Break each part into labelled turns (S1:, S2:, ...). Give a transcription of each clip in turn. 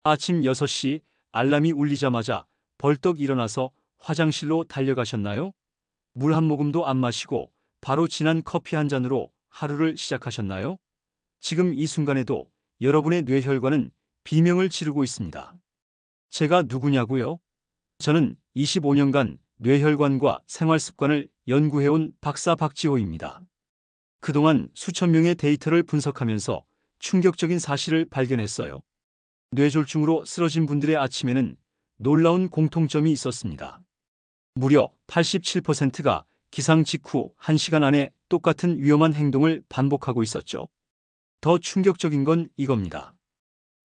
S1: 아침 6시 알람이 울리자마자 벌떡 일어나서 화장실로 달려가셨나요? 물 한 모금도 안 마시고 바로 진한 커피 한 잔으로 하루를 시작하셨나요? 지금 이 순간에도 여러분의 뇌혈관은 비명을 지르고 있습니다. 제가 누구냐고요? 저는 25년간 뇌혈관과 생활습관을 연구해온 박사 박지호입니다. 그동안 수천 명의 데이터를 분석하면서 충격적인 사실을 발견했어요. 뇌졸중으로 쓰러진 분들의 아침에는 놀라운 공통점이 있었습니다. 무려 87%가 기상 직후 1시간 안에 똑같은 위험한 행동을 반복하고 있었죠. 더 충격적인 건 이겁니다.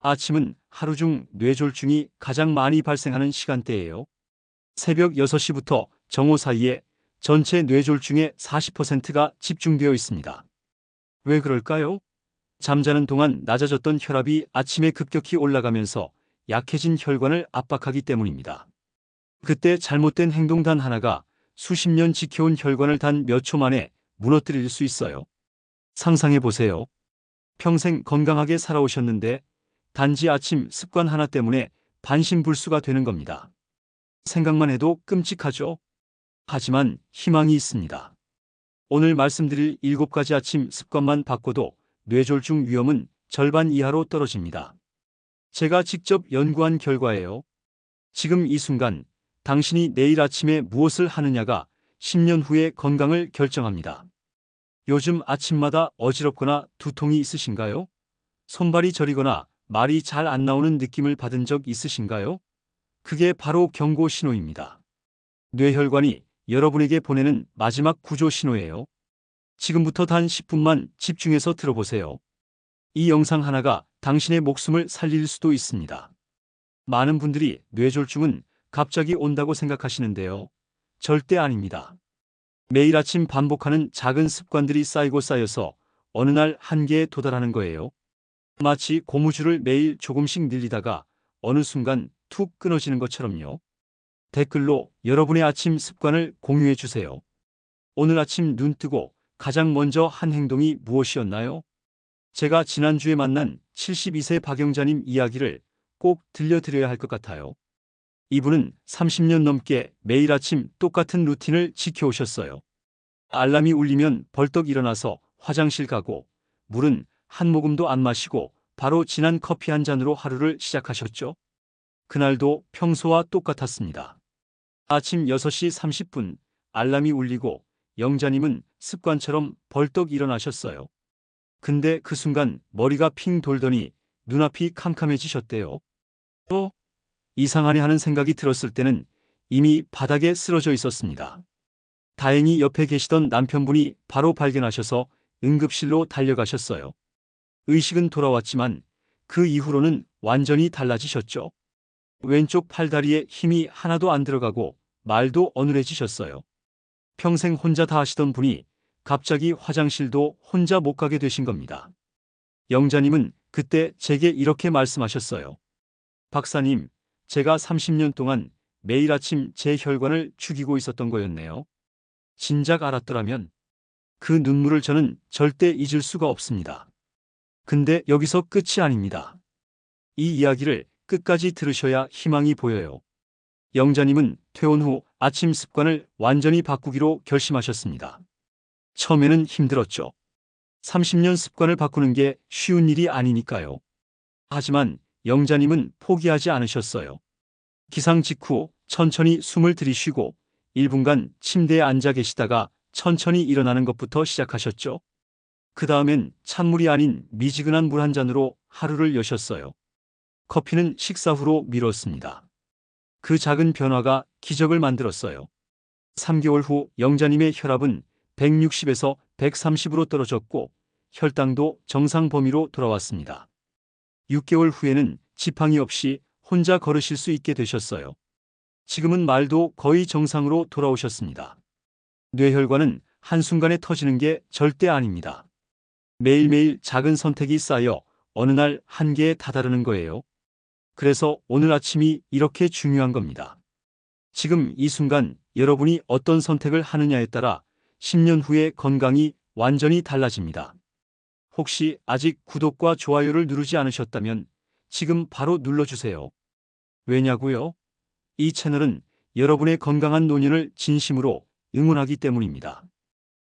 S1: 아침은 하루 중 뇌졸중이 가장 많이 발생하는 시간대예요. 새벽 6시부터 정오 사이에 전체 뇌졸중의 40%가 집중되어 있습니다. 왜 그럴까요? 잠자는 동안 낮아졌던 혈압이 아침에 급격히 올라가면서 약해진 혈관을 압박하기 때문입니다. 그때 잘못된 행동 단 하나가 수십 년 지켜온 혈관을 단 몇 초 만에 무너뜨릴 수 있어요. 상상해 보세요. 평생 건강하게 살아오셨는데 단지 아침 습관 하나 때문에 반신불수가 되는 겁니다. 생각만 해도 끔찍하죠? 하지만 희망이 있습니다. 오늘 말씀드릴 7가지 아침 습관만 바꿔도 뇌졸중 위험은 절반 이하로 떨어집니다. 제가 직접 연구한 결과예요. 지금 이 순간 당신이 내일 아침에 무엇을 하느냐가 10년 후의 건강을 결정합니다. 요즘 아침마다 어지럽거나 두통이 있으신가요? 손발이 저리거나 말이 잘 안 나오는 느낌을 받은 적 있으신가요? 그게 바로 경고 신호입니다. 뇌혈관이 여러분에게 보내는 마지막 구조 신호예요. 지금부터 단 10분만 집중해서 들어보세요. 이 영상 하나가 당신의 목숨을 살릴 수도 있습니다. 많은 분들이 뇌졸중은 갑자기 온다고 생각하시는데요. 절대 아닙니다. 매일 아침 반복하는 작은 습관들이 쌓이고 쌓여서 어느 날 한계에 도달하는 거예요. 마치 고무줄을 매일 조금씩 늘리다가 어느 순간 툭 끊어지는 것처럼요. 댓글로 여러분의 아침 습관을 공유해 주세요. 오늘 아침 눈 뜨고 가장 먼저 한 행동이 무엇이었나요? 제가 지난주에 만난 72세 박영자님 이야기를 꼭 들려드려야 할 것 같아요. 이분은 30년 넘게 매일 아침 똑같은 루틴을 지켜오셨어요. 알람이 울리면 벌떡 일어나서 화장실 가고 물은 한 모금도 안 마시고 바로 진한 커피 한 잔으로 하루를 시작하셨죠. 그날도 평소와 똑같았습니다. 아침 6시 30분 알람이 울리고 영자님은 습관처럼 벌떡 일어나셨어요. 근데 그 순간 머리가 핑 돌더니 눈앞이 캄캄해지셨대요. 이상하네 하는 생각이 들었을 때는 이미 바닥에 쓰러져 있었습니다. 다행히 옆에 계시던 남편분이 바로 발견하셔서 응급실로 달려가셨어요. 의식은 돌아왔지만 그 이후로는 완전히 달라지셨죠. 왼쪽 팔다리에 힘이 하나도 안 들어가고 말도 어눌해지셨어요. 평생 혼자 다 하시던 분이 갑자기 화장실도 혼자 못 가게 되신 겁니다. 영자님은 그때 제게 이렇게 말씀하셨어요. 박사님, 제가 30년 동안 매일 아침 제 혈관을 죽이고 있었던 거였네요. 진작 알았더라면. 그 눈물을 저는 절대 잊을 수가 없습니다. 근데 여기서 끝이 아닙니다. 이 이야기를 끝까지 들으셔야 희망이 보여요. 영자님은 퇴원 후 아침 습관을 완전히 바꾸기로 결심하셨습니다. 처음에는 힘들었죠. 30년 습관을 바꾸는 게 쉬운 일이 아니니까요. 하지만 영자님은 포기하지 않으셨어요. 기상 직후 천천히 숨을 들이쉬고 1분간 침대에 앉아 계시다가 천천히 일어나는 것부터 시작하셨죠. 그 다음엔 찬물이 아닌 미지근한 물 한 잔으로 하루를 여셨어요. 커피는 식사 후로 미뤘습니다. 그 작은 변화가 기적을 만들었어요. 3개월 후 영자님의 혈압은 160에서 130으로 떨어졌고 혈당도 정상 범위로 돌아왔습니다. 6개월 후에는 지팡이 없이 혼자 걸으실 수 있게 되셨어요. 지금은 말도 거의 정상으로 돌아오셨습니다. 뇌혈관은 한순간에 터지는 게 절대 아닙니다. 매일매일 작은 선택이 쌓여 어느 날 한계에 다다르는 거예요. 그래서 오늘 아침이 이렇게 중요한 겁니다. 지금 이 순간 여러분이 어떤 선택을 하느냐에 따라 10년 후의 건강이 완전히 달라집니다. 혹시 아직 구독과 좋아요를 누르지 않으셨다면 지금 바로 눌러주세요. 왜냐고요? 이 채널은 여러분의 건강한 노년을 진심으로 응원하기 때문입니다.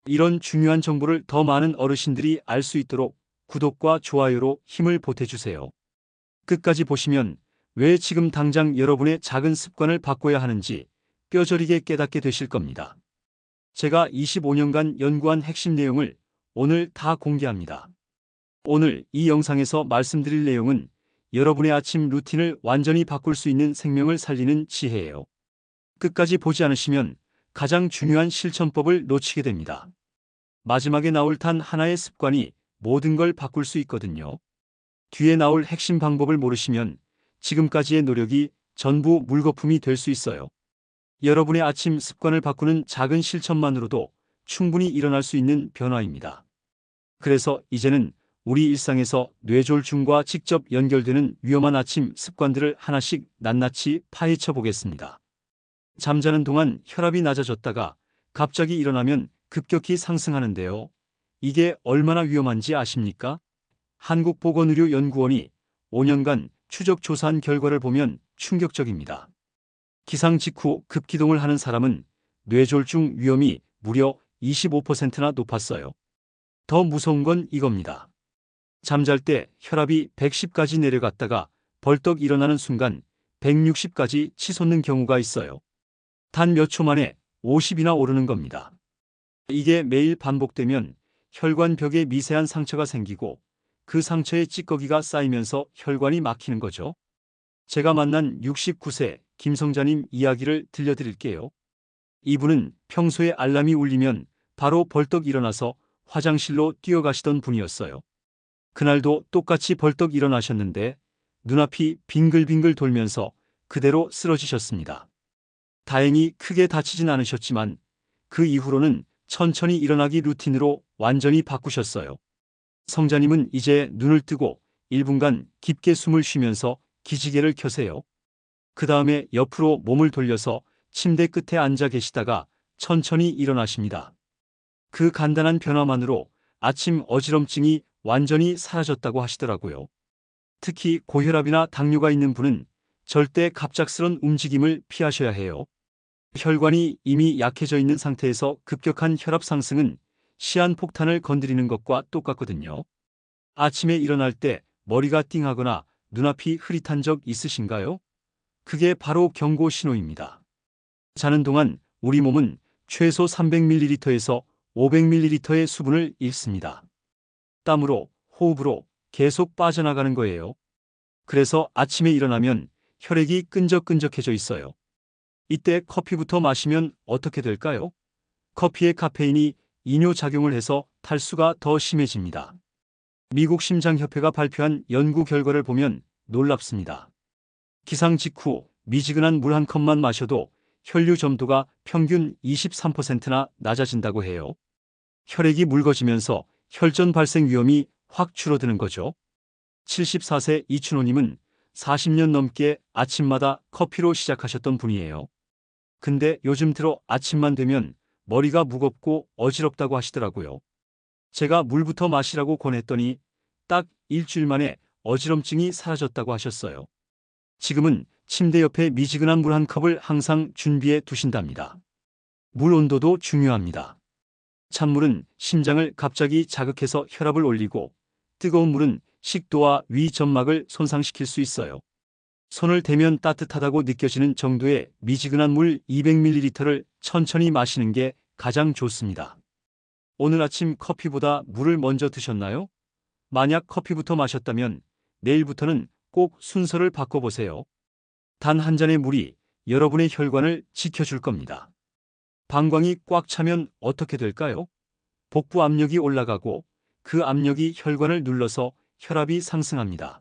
S1: 이런 중요한 정보를 더 많은 어르신들이 알 수 있도록 구독과 좋아요로 힘을 보태주세요. 끝까지 보시면 왜 지금 당장 여러분의 작은 습관을 바꿔야 하는지 뼈저리게 깨닫게 되실 겁니다. 제가 25년간 연구한 핵심 내용을 오늘 다 공개합니다. 오늘 이 영상에서 말씀드릴 내용은 여러분의 아침 루틴을 완전히 바꿀 수 있는 생명을 살리는 지혜예요. 끝까지 보지 않으시면 가장 중요한 실천법을 놓치게 됩니다. 마지막에 나올 단 하나의 습관이 모든 걸 바꿀 수 있거든요. 뒤에 나올 핵심 방법을 모르시면 지금까지의 노력이 전부 물거품이 될 수 있어요. 여러분의 아침 습관을 바꾸는 작은 실천만으로도 충분히 일어날 수 있는 변화입니다. 그래서 이제는 우리 일상에서 뇌졸중과 직접 연결되는 위험한 아침 습관들을 하나씩 낱낱이 파헤쳐 보겠습니다. 잠자는 동안 혈압이 낮아졌다가 갑자기 일어나면 급격히 상승하는데요. 이게 얼마나 위험한지 아십니까? 한국보건의료연구원이 5년간 추적 조사한 결과를 보면 충격적입니다. 기상 직후 급기동을 하는 사람은 뇌졸중 위험이 무려 25%나 높았어요. 더 무서운 건 이겁니다. 잠잘 때 혈압이 110까지 내려갔다가 벌떡 일어나는 순간 160까지 치솟는 경우가 있어요. 단 몇 초 만에 50이나 오르는 겁니다. 이게 매일 반복되면 혈관벽에 미세한 상처가 생기고 그 상처에 찌꺼기가 쌓이면서 혈관이 막히는 거죠. 제가 만난 69세 김성자님 이야기를 들려드릴게요. 이분은 평소에 알람이 울리면 바로 벌떡 일어나서 화장실로 뛰어가시던 분이었어요. 그날도 똑같이 벌떡 일어나셨는데 눈앞이 빙글빙글 돌면서 그대로 쓰러지셨습니다. 다행히 크게 다치진 않으셨지만 그 이후로는 천천히 일어나기 루틴으로 완전히 바꾸셨어요. 성자님은 이제 눈을 뜨고 1분간 깊게 숨을 쉬면서 기지개를 켜세요. 그 다음에 옆으로 몸을 돌려서 침대 끝에 앉아 계시다가 천천히 일어나십니다. 그 간단한 변화만으로 아침 어지럼증이 완전히 사라졌다고 하시더라고요. 특히 고혈압이나 당뇨가 있는 분은 절대 갑작스런 움직임을 피하셔야 해요. 혈관이 이미 약해져 있는 상태에서 급격한 혈압 상승은 시한폭탄을 건드리는 것과 똑같거든요. 아침에 일어날 때 머리가 띵하거나 눈앞이 흐릿한 적 있으신가요? 그게 바로 경고 신호입니다. 자는 동안 우리 몸은 최소 300ml에서 500ml의 수분을 잃습니다. 땀으로, 호흡으로 계속 빠져나가는 거예요. 그래서 아침에 일어나면 혈액이 끈적끈적해져 있어요. 이때 커피부터 마시면 어떻게 될까요? 커피의 카페인이 이뇨작용을 해서 탈수가 더 심해집니다. 미국 심장협회가 발표한 연구 결과를 보면 놀랍습니다. 기상 직후 미지근한 물 한 컵만 마셔도 혈류 점도가 평균 23%나 낮아진다고 해요. 혈액이 묽어지면서 혈전 발생 위험이 확 줄어드는 거죠. 74세 이춘호님은 40년 넘게 아침마다 커피로 시작하셨던 분이에요. 근데 요즘 들어 아침만 되면 머리가 무겁고 어지럽다고 하시더라고요. 제가 물부터 마시라고 권했더니 딱 일주일 만에 어지럼증이 사라졌다고 하셨어요. 지금은 침대 옆에 미지근한 물 한 컵을 항상 준비해 두신답니다. 물 온도도 중요합니다. 찬물은 심장을 갑자기 자극해서 혈압을 올리고 뜨거운 물은 식도와 위 점막을 손상시킬 수 있어요. 손을 대면 따뜻하다고 느껴지는 정도의 미지근한 물 200ml를 천천히 마시는 게 가장 좋습니다. 오늘 아침 커피보다 물을 먼저 드셨나요? 만약 커피부터 마셨다면 내일부터는 꼭 순서를 바꿔보세요. 단 한 잔의 물이 여러분의 혈관을 지켜줄 겁니다. 방광이 꽉 차면 어떻게 될까요? 복부 압력이 올라가고 그 압력이 혈관을 눌러서 혈압이 상승합니다.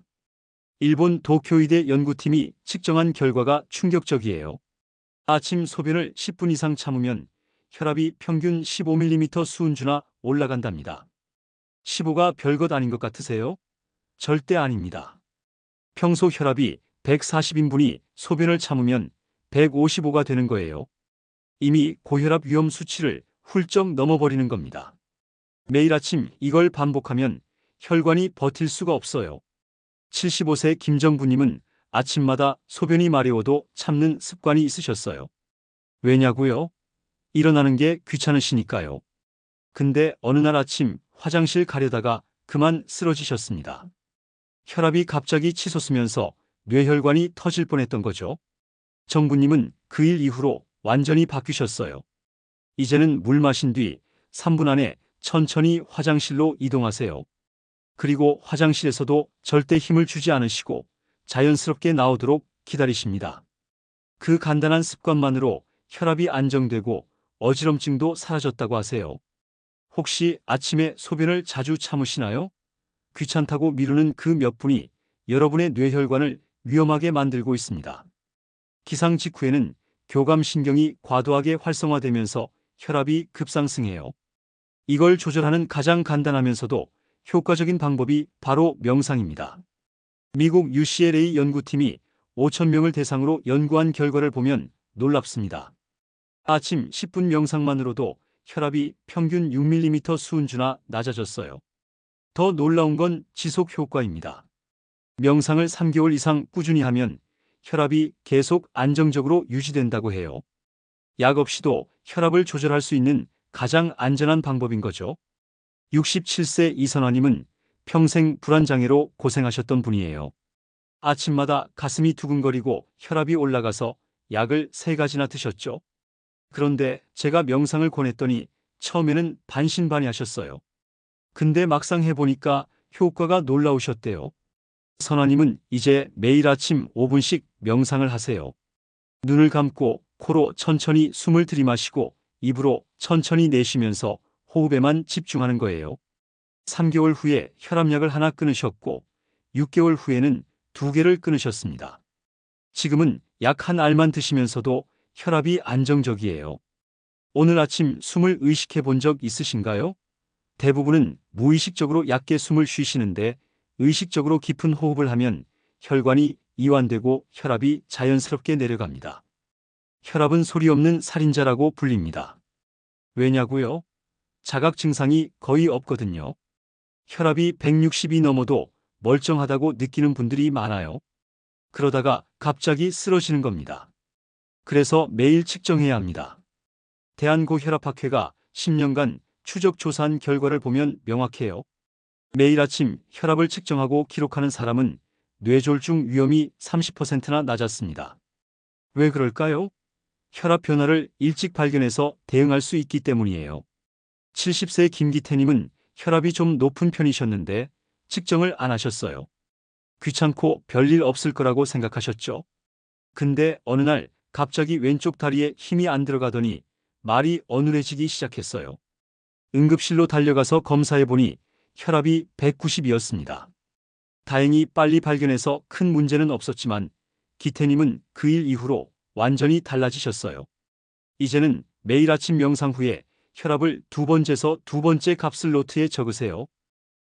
S1: 일본 도쿄의대 연구팀이 측정한 결과가 충격적이에요. 아침 소변을 10분 이상 참으면 혈압이 평균 15mm 수은주나 올라간답니다. 15가 별것 아닌 것 같으세요? 절대 아닙니다. 평소 혈압이 140인분이 소변을 참으면 155가 되는 거예요. 이미 고혈압 위험 수치를 훌쩍 넘어버리는 겁니다. 매일 아침 이걸 반복하면 혈관이 버틸 수가 없어요. 75세 김정부님은 아침마다 소변이 마려워도 참는 습관이 있으셨어요. 왜냐고요? 일어나는 게 귀찮으시니까요. 근데 어느 날 아침 화장실 가려다가 그만 쓰러지셨습니다. 혈압이 갑자기 치솟으면서 뇌혈관이 터질 뻔했던 거죠. 정부님은 그 일 이후로 완전히 바뀌셨어요. 이제는 물 마신 뒤 3분 안에 천천히 화장실로 이동하세요. 그리고 화장실에서도 절대 힘을 주지 않으시고 자연스럽게 나오도록 기다리십니다. 그 간단한 습관만으로 혈압이 안정되고 어지럼증도 사라졌다고 하세요. 혹시 아침에 소변을 자주 참으시나요? 귀찮다고 미루는 그 몇 분이 여러분의 뇌혈관을 위험하게 만들고 있습니다. 기상 직후에는 교감신경이 과도하게 활성화되면서 혈압이 급상승해요. 이걸 조절하는 가장 간단하면서도 효과적인 방법이 바로 명상입니다. 미국 UCLA 연구팀이 5,000명을 대상으로 연구한 결과를 보면 놀랍습니다. 아침 10분 명상만으로도 혈압이 평균 6mm 수은주나 낮아졌어요. 더 놀라운 건 지속 효과입니다. 명상을 3개월 이상 꾸준히 하면 혈압이 계속 안정적으로 유지된다고 해요. 약 없이도 혈압을 조절할 수 있는 가장 안전한 방법인 거죠. 67세 이선화님은 평생 불안장애로 고생하셨던 분이에요. 아침마다 가슴이 두근거리고 혈압이 올라가서 약을 3가지나 드셨죠. 그런데 제가 명상을 권했더니 처음에는 반신반의하셨어요. 근데 막상 해보니까 효과가 놀라우셨대요. 선화님은 이제 매일 아침 5분씩 명상을 하세요. 눈을 감고 코로 천천히 숨을 들이마시고 입으로 천천히 내쉬면서 호흡에만 집중하는 거예요. 3개월 후에 혈압약을 하나 끊으셨고 6개월 후에는 2개를 끊으셨습니다. 지금은 약 한 알만 드시면서도 혈압이 안정적이에요. 오늘 아침 숨을 의식해 본 적 있으신가요? 대부분은 무의식적으로 얕게 숨을 쉬시는데 의식적으로 깊은 호흡을 하면 혈관이 이완되고 혈압이 자연스럽게 내려갑니다. 혈압은 소리 없는 살인자라고 불립니다. 왜냐고요? 자각 증상이 거의 없거든요. 혈압이 160이 넘어도 멀쩡하다고 느끼는 분들이 많아요. 그러다가 갑자기 쓰러지는 겁니다. 그래서 매일 측정해야 합니다. 대한고혈압학회가 10년간 추적 조사한 결과를 보면 명확해요. 매일 아침 혈압을 측정하고 기록하는 사람은 뇌졸중 위험이 30%나 낮았습니다. 왜 그럴까요? 혈압 변화를 일찍 발견해서 대응할 수 있기 때문이에요. 70세 김기태님은 혈압이 좀 높은 편이셨는데 측정을 안 하셨어요. 귀찮고 별일 없을 거라고 생각하셨죠? 근데 어느 날 갑자기 왼쪽 다리에 힘이 안 들어가더니 말이 어눌해지기 시작했어요. 응급실로 달려가서 검사해보니 혈압이 190이었습니다. 다행히 빨리 발견해서 큰 문제는 없었지만 기태님은 그 일 이후로 완전히 달라지셨어요. 이제는 매일 아침 명상 후에 혈압을 2번 재서 2번째 값을 노트에 적으세요.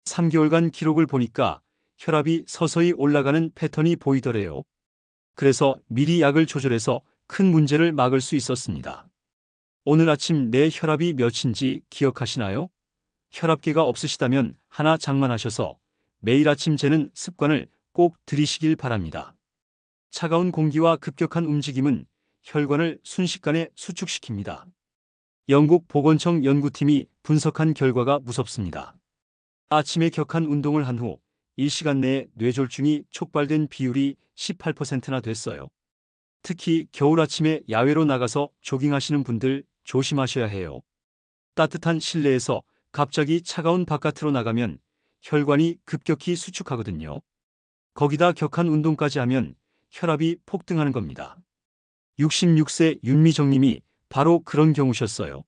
S1: 3개월간 기록을 보니까 혈압이 서서히 올라가는 패턴이 보이더래요. 그래서 미리 약을 조절해서 큰 문제를 막을 수 있었습니다. 오늘 아침 내 혈압이 몇인지 기억하시나요? 혈압계가 없으시다면 하나 장만하셔서 매일 아침 재는 습관을 꼭 들이시길 바랍니다. 차가운 공기와 급격한 움직임은 혈관을 순식간에 수축시킵니다. 영국 보건청 연구팀이 분석한 결과가 무섭습니다. 아침에 격한 운동을 한 후 1시간 내에 뇌졸중이 촉발된 비율이 18%나 됐어요. 특히 겨울 아침에 야외로 나가서 조깅하시는 분들 조심하셔야 해요. 따뜻한 실내에서 갑자기 차가운 바깥으로 나가면 혈관이 급격히 수축하거든요. 거기다 격한 운동까지 하면 혈압이 폭등하는 겁니다. 66세 윤미정님이 바로 그런 경우셨어요.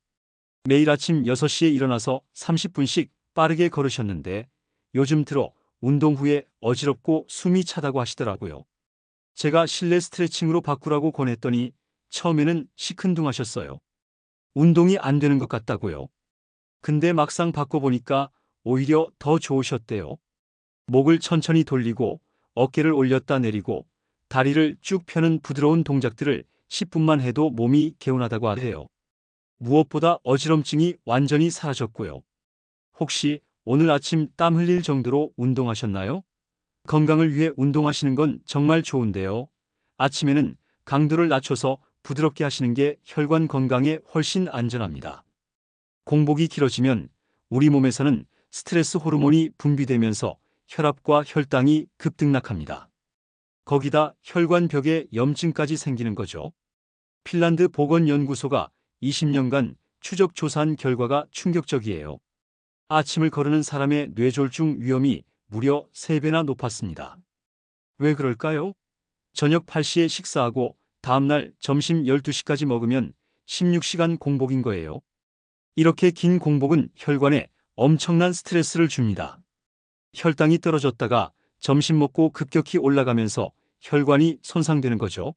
S1: 매일 아침 6시에 일어나서 30분씩 빠르게 걸으셨는데 요즘 들어 운동 후에 어지럽고 숨이 차다고 하시더라고요. 제가 실내 스트레칭으로 바꾸라고 권했더니 처음에는 시큰둥하셨어요. 운동이 안 되는 것 같다고요. 근데 막상 바꿔보니까 오히려 더 좋으셨대요. 목을 천천히 돌리고 어깨를 올렸다 내리고 다리를 쭉 펴는 부드러운 동작들을 10분만 해도 몸이 개운하다고 하대요. 무엇보다 어지럼증이 완전히 사라졌고요. 혹시 오늘 아침 땀 흘릴 정도로 운동하셨나요? 건강을 위해 운동하시는 건 정말 좋은데요. 아침에는 강도를 낮춰서 부드럽게 하시는 게 혈관 건강에 훨씬 안전합니다. 공복이 길어지면 우리 몸에서는 스트레스 호르몬이 분비되면서 혈압과 혈당이 급등락합니다. 거기다 혈관벽에 염증까지 생기는 거죠. 핀란드 보건연구소가 20년간 추적 조사한 결과가 충격적이에요. 아침을 거르는 사람의 뇌졸중 위험이 무려 3배나 높았습니다. 왜 그럴까요? 저녁 8시에 식사하고 다음날 점심 12시까지 먹으면 16시간 공복인 거예요. 이렇게 긴 공복은 혈관에 엄청난 스트레스를 줍니다. 혈당이 떨어졌다가 점심 먹고 급격히 올라가면서 혈관이 손상되는 거죠.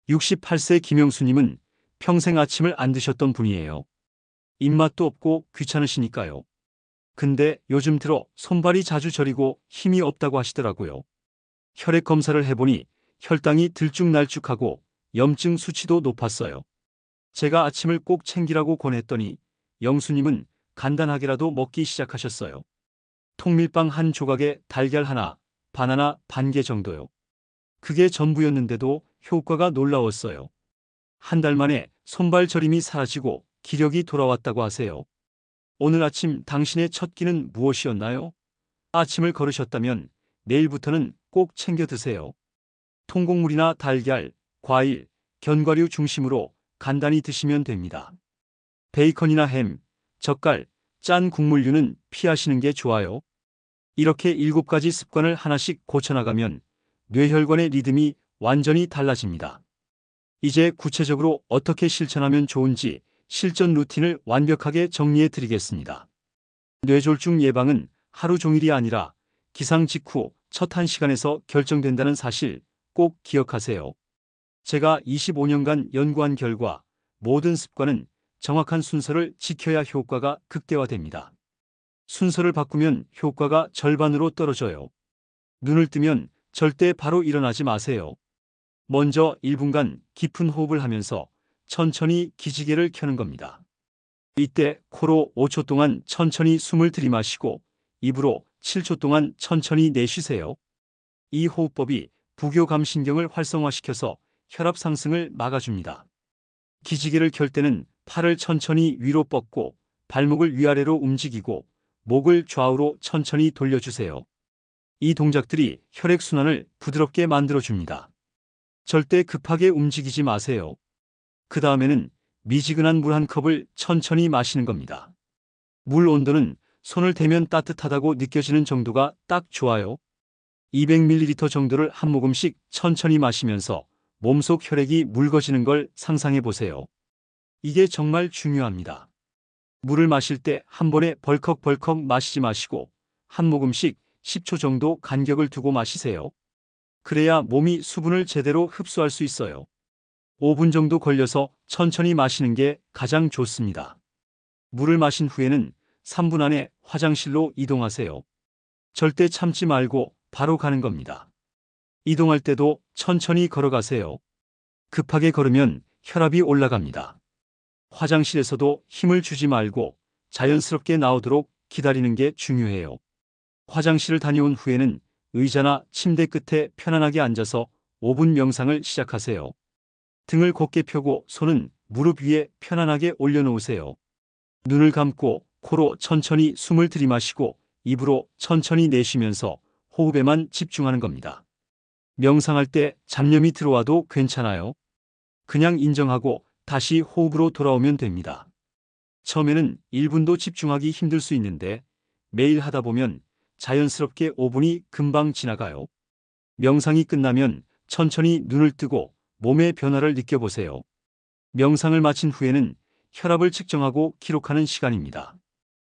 S1: 68세 김영수님은 평생 아침을 안 드셨던 분이에요. 입맛도 없고 귀찮으시니까요. 근데 요즘 들어 손발이 자주 저리고 힘이 없다고 하시더라고요. 혈액 검사를 해보니 혈당이 들쭉날쭉하고 염증 수치도 높았어요. 제가 아침을 꼭 챙기라고 권했더니 영수님은 간단하게라도 먹기 시작하셨어요. 통밀빵 한 조각에 달걀 하나, 바나나 반 개 정도요. 그게 전부였는데도 효과가 놀라웠어요. 한 달 만에 손발 저림이 사라지고 기력이 돌아왔다고 하세요. 오늘 아침 당신의 첫 끼는 무엇이었나요? 아침을 걸으셨다면 내일부터는 꼭 챙겨 드세요. 통곡물이나 달걀, 과일, 견과류 중심으로 간단히 드시면 됩니다. 베이컨이나 햄, 젓갈, 짠 국물류는 피하시는 게 좋아요. 이렇게 7가지 습관을 하나씩 고쳐나가면 뇌혈관의 리듬이 완전히 달라집니다. 이제 구체적으로 어떻게 실천하면 좋은지 실전 루틴을 완벽하게 정리해 드리겠습니다. 뇌졸중 예방은 하루 종일이 아니라 기상 직후 첫 1시간에서 결정된다는 사실 꼭 기억하세요. 제가 25년간 연구한 결과 모든 습관은 정확한 순서를 지켜야 효과가 극대화됩니다. 순서를 바꾸면 효과가 절반으로 떨어져요. 눈을 뜨면 절대 바로 일어나지 마세요. 먼저 1분간 깊은 호흡을 하면서 천천히 기지개를 켜는 겁니다. 이때 코로 5초 동안 천천히 숨을 들이마시고 입으로 7초 동안 천천히 내쉬세요. 이 호흡법이 부교감신경을 활성화시켜서 혈압 상승을 막아줍니다. 기지개를 켤 때는 팔을 천천히 위로 뻗고 발목을 위아래로 움직이고 목을 좌우로 천천히 돌려주세요. 이 동작들이 혈액순환을 부드럽게 만들어줍니다. 절대 급하게 움직이지 마세요. 그 다음에는 미지근한 물 한 컵을 천천히 마시는 겁니다. 물 온도는 손을 대면 따뜻하다고 느껴지는 정도가 딱 좋아요. 200ml 정도를 한 모금씩 천천히 마시면서 몸속 혈액이 묽어지는 걸 상상해 보세요. 이게 정말 중요합니다. 물을 마실 때 한 번에 벌컥벌컥 마시지 마시고 한 모금씩 10초 정도 간격을 두고 마시세요. 그래야 몸이 수분을 제대로 흡수할 수 있어요. 5분 정도 걸려서 천천히 마시는 게 가장 좋습니다. 물을 마신 후에는 3분 안에 화장실로 이동하세요. 절대 참지 말고 바로 가는 겁니다. 이동할 때도 천천히 걸어가세요. 급하게 걸으면 혈압이 올라갑니다. 화장실에서도 힘을 주지 말고 자연스럽게 나오도록 기다리는 게 중요해요. 화장실을 다녀온 후에는 의자나 침대 끝에 편안하게 앉아서 5분 명상을 시작하세요. 등을 곧게 펴고 손은 무릎 위에 편안하게 올려놓으세요. 눈을 감고 코로 천천히 숨을 들이마시고 입으로 천천히 내쉬면서 호흡에만 집중하는 겁니다. 명상할 때 잡념이 들어와도 괜찮아요. 그냥 인정하고 다시 호흡으로 돌아오면 됩니다. 처음에는 1분도 집중하기 힘들 수 있는데 매일 하다 보면 자연스럽게 5분이 금방 지나가요. 명상이 끝나면 천천히 눈을 뜨고 몸의 변화를 느껴보세요. 명상을 마친 후에는 혈압을 측정하고 기록하는 시간입니다.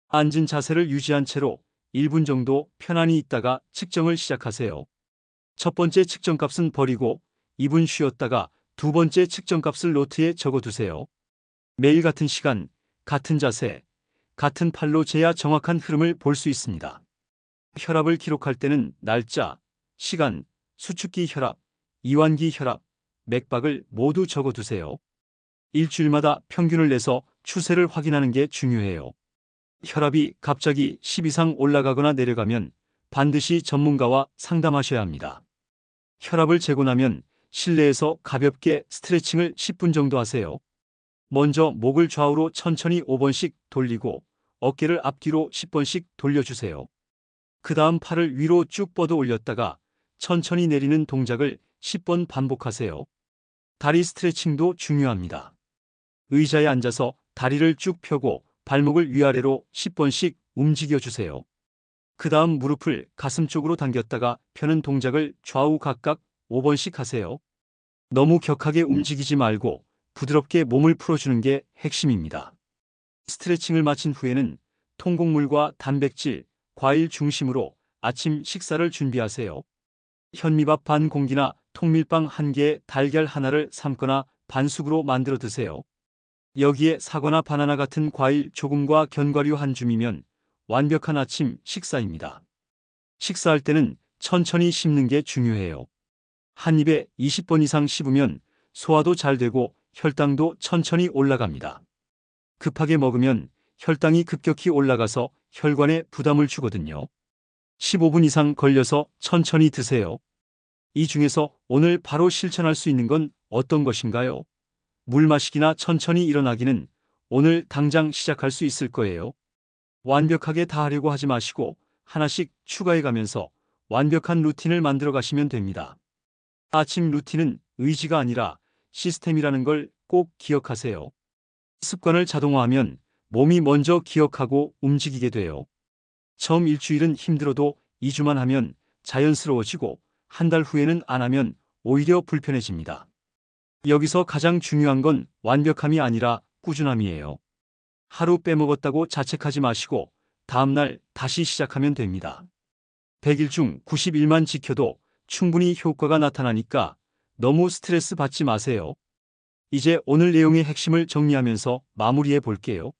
S1: 앉은 자세를 유지한 채로 1분 정도 편안히 있다가 측정을 시작하세요. 첫 번째 측정값은 버리고 2분 쉬었다가 두 번째 측정값을 노트에 적어두세요. 매일 같은 시간, 같은 자세, 같은 팔로 재야 정확한 흐름을 볼 수 있습니다. 혈압을 기록할 때는 날짜, 시간, 수축기 혈압, 이완기 혈압, 맥박을 모두 적어두세요. 일주일마다 평균을 내서 추세를 확인하는 게 중요해요. 혈압이 갑자기 10 이상 올라가거나 내려가면 반드시 전문가와 상담하셔야 합니다. 혈압을 재고 나면 실내에서 가볍게 스트레칭을 10분 정도 하세요. 먼저 목을 좌우로 천천히 5번씩 돌리고 어깨를 앞뒤로 10번씩 돌려주세요. 그 다음 팔을 위로 쭉 뻗어 올렸다가 천천히 내리는 동작을 10번 반복하세요. 다리 스트레칭도 중요합니다. 의자에 앉아서 다리를 쭉 펴고 발목을 위아래로 10번씩 움직여주세요. 그 다음 무릎을 가슴 쪽으로 당겼다가 펴는 동작을 좌우 각각 5번씩 하세요. 너무 격하게 움직이지 말고 부드럽게 몸을 풀어주는 게 핵심입니다. 스트레칭을 마친 후에는 통곡물과 단백질, 과일 중심으로 아침 식사를 준비하세요. 현미밥 반 공기나 통밀빵 1개에 달걀 하나를 삶거나 반숙으로 만들어 드세요. 여기에 사과나 바나나 같은 과일 조금과 견과류 한 줌이면 완벽한 아침 식사입니다. 식사할 때는 천천히 씹는 게 중요해요. 한 입에 20번 이상 씹으면 소화도 잘 되고 혈당도 천천히 올라갑니다. 급하게 먹으면 혈당이 급격히 올라가서 혈관에 부담을 주거든요. 15분 이상 걸려서 천천히 드세요. 이 중에서 오늘 바로 실천할 수 있는 건 어떤 것인가요? 물 마시기나 천천히 일어나기는 오늘 당장 시작할 수 있을 거예요. 완벽하게 다 하려고 하지 마시고 하나씩 추가해 가면서 완벽한 루틴을 만들어 가시면 됩니다. 아침 루틴은 의지가 아니라 시스템이라는 걸 꼭 기억하세요. 습관을 자동화하면 몸이 먼저 기억하고 움직이게 돼요. 처음 일주일은 힘들어도 2주만 하면 자연스러워지고 한 달 후에는 안 하면 오히려 불편해집니다. 여기서 가장 중요한 건 완벽함이 아니라 꾸준함이에요. 하루 빼먹었다고 자책하지 마시고 다음날 다시 시작하면 됩니다. 100일 중 90일만 지켜도 충분히 효과가 나타나니까 너무 스트레스 받지 마세요. 이제 오늘 내용의 핵심을 정리하면서 마무리해 볼게요.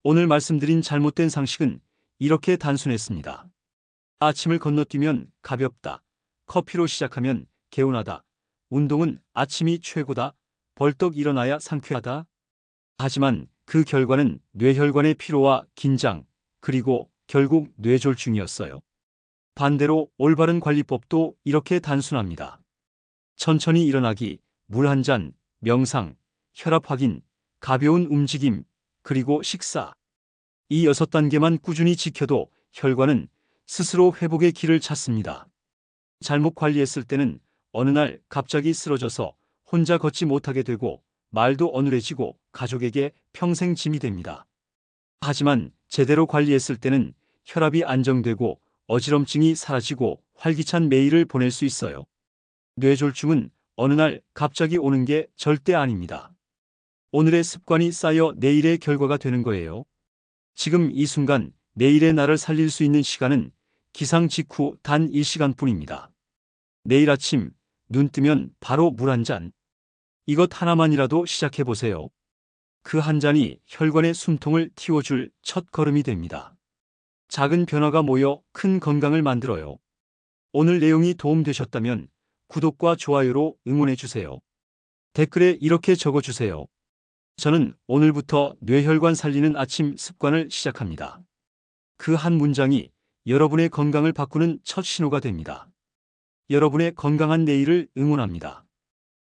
S1: 오늘 말씀드린 잘못된 상식은 이렇게 단순했습니다. 아침을 건너뛰면 가볍다. 커피로 시작하면 개운하다. 운동은 아침이 최고다. 벌떡 일어나야 상쾌하다. 하지만 그 결과는 뇌혈관의 피로와 긴장, 그리고 결국 뇌졸중이었어요. 반대로 올바른 관리법도 이렇게 단순합니다. 천천히 일어나기, 물 한 잔, 명상, 혈압 확인, 가벼운 움직임, 그리고 식사. 이 6단계만 꾸준히 지켜도 혈관은 스스로 회복의 길을 찾습니다. 잘못 관리했을 때는 어느 날 갑자기 쓰러져서 혼자 걷지 못하게 되고 말도 어눌해지고 가족에게 평생 짐이 됩니다. 하지만 제대로 관리했을 때는 혈압이 안정되고 어지럼증이 사라지고 활기찬 매일을 보낼 수 있어요. 뇌졸중은 어느 날 갑자기 오는 게 절대 아닙니다. 오늘의 습관이 쌓여 내일의 결과가 되는 거예요. 지금 이 순간 내일의 나를 살릴 수 있는 시간은 기상 직후 단 1시간뿐입니다. 내일 아침 눈 뜨면 바로 물 한 잔. 이것 하나만이라도 시작해 보세요. 그 한 잔이 혈관의 숨통을 틔워줄 첫 걸음이 됩니다. 작은 변화가 모여 큰 건강을 만들어요. 오늘 내용이 도움되셨다면 구독과 좋아요로 응원해 주세요. 댓글에 이렇게 적어 주세요. 저는 오늘부터 뇌혈관 살리는 아침 습관을 시작합니다. 그 한 문장이 여러분의 건강을 바꾸는 첫 신호가 됩니다. 여러분의 건강한 내일을 응원합니다.